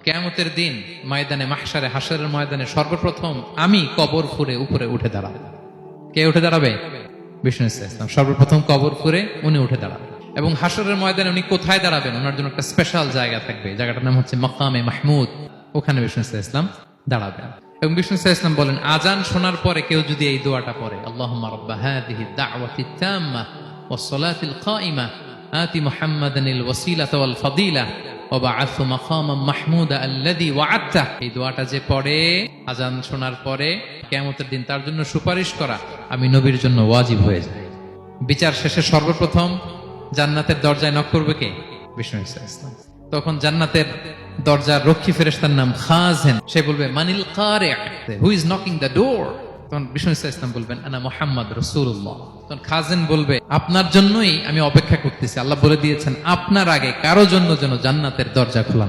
কিয়ামতের দিন ময়দানে মাহশারে, হাশরের ময়দানে সর্বপ্রথম আমি কবর ফুঁড়ে উপরে উঠে দাঁড়াবো। কে উঠে দাঁড়াবে? বিষ্ণু ইসলাম সর্বপ্রথম কবর ফুঁড়ে উনি উঠে দাঁড়াবেন। এবং হাশরের ময়দানে উনি কোথায় দাঁড়াবেন? ওনার জন্য একটা স্পেশাল জায়গা থাকবে, জায়গাটার নাম হচ্ছে মাকামে মাহমুদ। ওখানে বিষ্ণু ইসলাম দাঁড়াবেন। এবং বিষ্ণু ইসলাম বলেন, আজান শোনার পরে কেউ যদি এই দোয়াটা পড়ে, আল্লাহুম্মা রাব্বা হাযিহি দাওয়াতিত তাম্মা ওয়াস সালাতিল কাইমা আতি মুহাম্মাদানিল ওয়াসিলাতা ওয়াল ফাদিলা ওয়া বা'আথহু মাকামান মাহমুদা আল্লাযী ওয়া'আদতা, এই দোয়াটা যে পড়ে আজান শোনার পরে কিয়ামতের দিন তার জন্য সুপারিশ করা আমি নবীর জন্য ওয়াজিব হয়ে যায়। বিচার শেষে সর্বপ্রথম জান্নাতের দরজায় নক করবে কে? বিষ্ণু ইসলাম। তখন জান্নাতের দরজার রক্ষী ফেরেশতার নাম খাজেন। সে বলবে, মানিল কারি', who is knocking the door? তখন বিষ্ণু ইসলাম বলবেন, আনা মুহাম্মদ রাসূলুল্লাহ। তখন খাজেন বলবে, আপনার জন্যই আমি অপেক্ষা করতেছি। আল্লাহ বলে দিয়েছেন আপনার আগে কারো জন্য যেন জান্নাতের দরজা খোলা